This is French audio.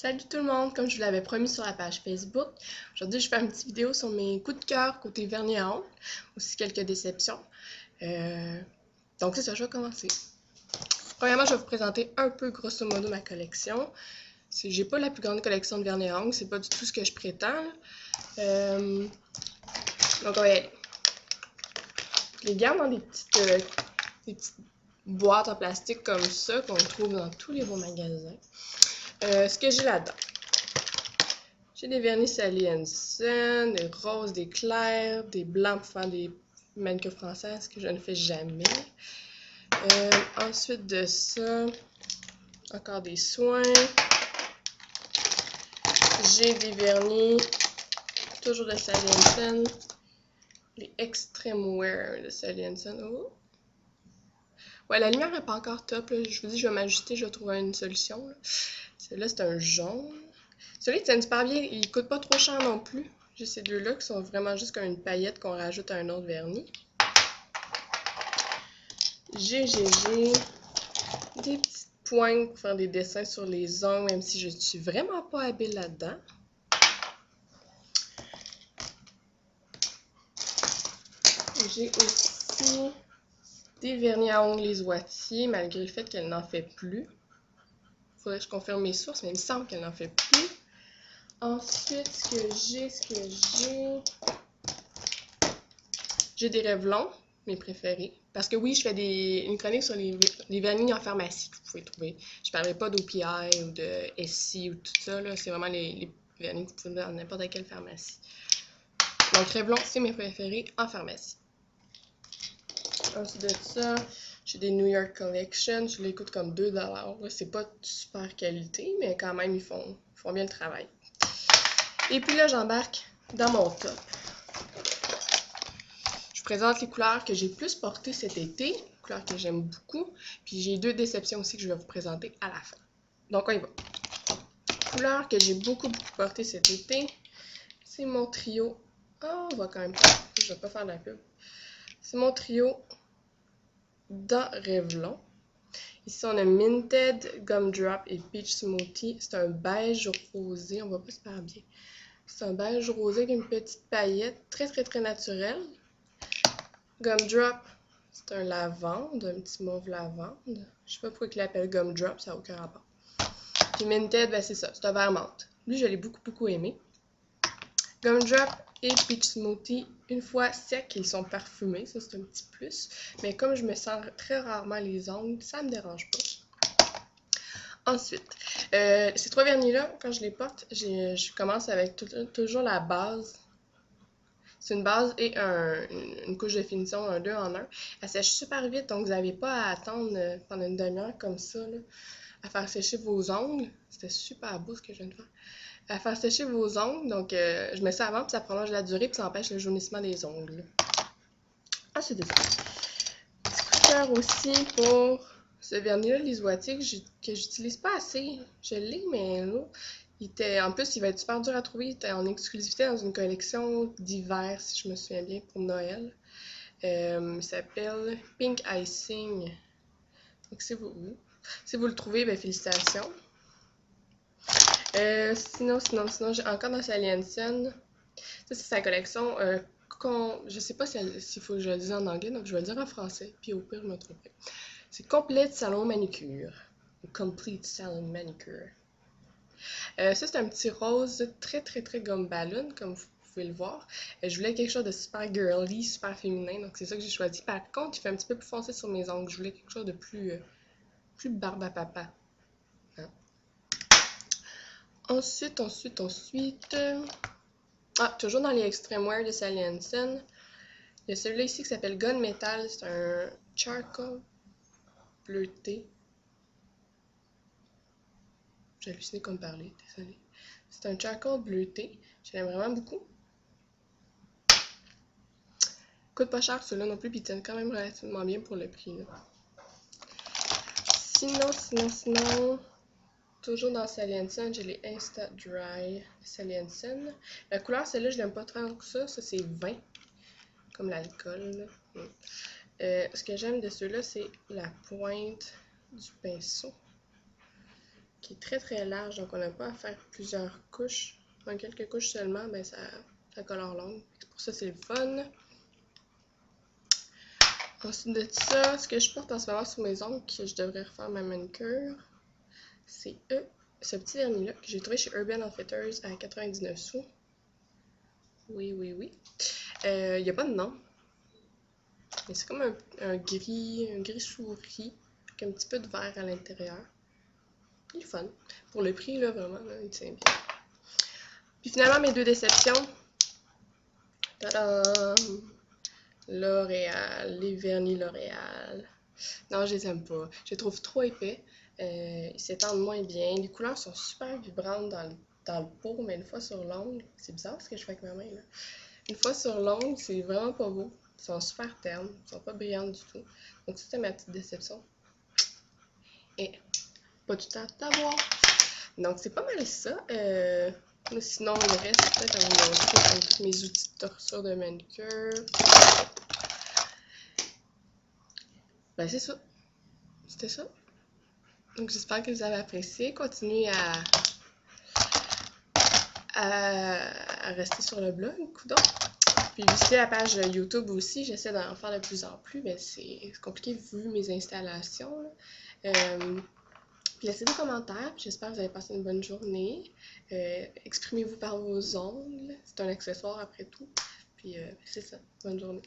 Salut tout le monde, comme je vous l'avais promis sur la page Facebook, aujourd'hui je fais une petite vidéo sur mes coups de cœur côté vernis à ongles, aussi quelques déceptions. Donc c'est ça, je vais commencer. Premièrement, je vais vous présenter un peu grosso modo ma collection. J'ai pas la plus grande collection de vernis à ongles, c'est pas du tout ce que je prétends. Donc on va y aller. Je les garde dans des petites boîtes en plastique comme ça qu'on trouve dans tous les beaux magasins. Ce que j'ai là-dedans. J'ai des vernis Sally Hansen, des roses, des clairs, des blancs pour faire des manucures françaises que je ne fais jamais. Ensuite de ça, encore des soins. J'ai des vernis, toujours de Sally Hansen. Les Extreme Wear de Sally Hansen. Oh. Ouais, la lumière n'est pas encore top. Là. Je vous dis, je vais m'ajuster, je vais trouver une solution. Celui-là, c'est un jaune. Celui-là, il tient super bien. Il coûte pas trop cher non plus. J'ai ces deux-là qui sont vraiment juste comme une paillette qu'on rajoute à un autre vernis. J'ai des petites pointes pour faire des dessins sur les ongles, même si je ne suis vraiment pas habile là-dedans. J'ai aussi des vernis à ongles les Wattier, malgré le fait qu'elle n'en fait plus. Faudrait que je confirme mes sources, mais il me semble qu'elle n'en fait plus. Ensuite, ce que j'ai des Revlon, mes préférés. Parce que oui, je fais une chronique sur les vernis en pharmacie que vous pouvez trouver. Je parlerai pas d'OPI ou de SC ou tout ça. C'est vraiment les vernis que vous pouvez trouver dans n'importe quelle pharmacie. Donc Revlon, c'est mes préférés en pharmacie. Ensuite de ça, j'ai des New York Collection. Je les coûte comme 2$. C'est pas de super qualité, mais quand même, ils font bien le travail. Et puis là, j'embarque dans mon top. Je présente les couleurs que j'ai plus portées cet été, couleurs que j'aime beaucoup. Puis j'ai deux déceptions aussi que je vais vous présenter à la fin. Donc on y va. Couleurs que j'ai beaucoup portées cet été, c'est mon trio. Oh, on va quand même pas. Je vais pas faire de la pub. C'est mon trio dans Revlon. Ici, on a Minted, Gumdrop et Peach Smoothie. C'est un beige rosé. On voit pas super bien. C'est un beige rosé avec une petite paillette très naturelle. Gumdrop, c'est un lavande, un petit mauve lavande. Je sais pas pourquoi il l'appelle Gumdrop, ça n'a aucun rapport. Puis Minted, ben c'est ça, c'est un vert menthe. Lui, je l'ai beaucoup aimé. Gumdrop et Peach Smoothie, une fois secs, ils sont parfumés, ça c'est un petit plus. Mais comme je me sens très rarement les ongles, ça me dérange pas. Ensuite, ces trois vernis-là, quand je les porte, je commence avec toujours la base. C'est une base et une couche de finition, un 2 en 1. Elle sèche super vite, donc vous n'avez pas à attendre pendant une demi-heure comme ça, là, à faire sécher vos ongles. C'était super beau ce que je viens de faire. À faire sécher vos ongles, donc je mets ça avant, puis ça prolonge la durée, puis ça empêche le jaunissement des ongles. Ah, c'est ça. Petit coup de cœur aussi pour ce vernis-là, les Wattier, que j'utilise pas assez. Je l'ai, mais là, en plus, il va être super dur à trouver. Il était en exclusivité dans une collection d'hiver, si je me souviens bien, pour Noël. Il s'appelle Pink Icing. Donc, si vous le trouvez, ben félicitations. Sinon, j'ai encore dans Sally Hansen. Ça, c'est sa collection. Je sais pas s'il faut que je le dise en anglais, donc je vais le dire en français, puis au pire, je me tromperai. C'est Complete Salon Manicure. Complete Salon Manicure. Ça, c'est un petit rose très gomme ballon, comme vous pouvez le voir. Je voulais quelque chose de super girly, super féminin, donc c'est ça que j'ai choisi. Par contre, il fait un petit peu plus foncé sur mes ongles. Je voulais quelque chose de plus barbe à papa. Hein? Ensuite. Ah, toujours dans les Extreme Wear de Sally Hansen. Il y a celui-là ici qui s'appelle Gunmetal. C'est un charcoal bleuté. J'ai halluciné comme parler, désolé. C'est un charcoal bleuté. Je l'aime vraiment beaucoup. Coûte pas cher celui-là non plus, puis il tient quand même relativement bien pour le prix. Là. Sinon, toujours dans Sally Hansen, j'ai les Insta Dry Sally Hansen. La couleur, celle-là, je l'aime pas tant que ça. Ça, c'est vin, comme l'alcool. Ce que j'aime de ceux-là, c'est la pointe du pinceau. qui est très très large, donc on n'a pas à faire plusieurs couches. En quelques couches seulement, ben ça colore longue. Pour ça, c'est le fun. Ensuite de ça, ce que je porte en ce moment sur mes ongles, que je devrais refaire ma manucure, c'est ce petit vernis-là que j'ai trouvé chez Urban Outfitters à 99 sous. Oui, oui, oui. Il n'y a pas de nom. Mais c'est comme un gris souris, avec un petit peu de vert à l'intérieur. Il est fun. Pour le prix, là, vraiment, là, il tient bien. Puis finalement, mes deux déceptions. Tadam! L'Oréal, les vernis L'Oréal. Non, je les aime pas. Je les trouve trop épais. Ils s'étendent moins bien. Les couleurs sont super vibrantes dans le pot, mais une fois sur l'ongle, c'est bizarre ce que je fais avec ma main, là. Une fois sur l'ongle, c'est vraiment pas beau. Ils sont super ternes, ils sont pas brillantes du tout. Donc c'était ma petite déception. Et pas tout à t'avoir. Donc c'est pas mal ça. Sinon, le reste, peut-être à vous montrer comme tous mes outils de torture de manucure. Ben c'est ça. C'était ça. Donc j'espère que vous avez apprécié. Continuez à rester sur le blog, coudonc. Puis visitez la page YouTube aussi. J'essaie d'en faire de plus en plus, mais c'est compliqué vu mes installations. Puis laissez des commentaires. J'espère que vous avez passé une bonne journée. Exprimez-vous par vos ongles. C'est un accessoire après tout. Puis c'est ça. Bonne journée.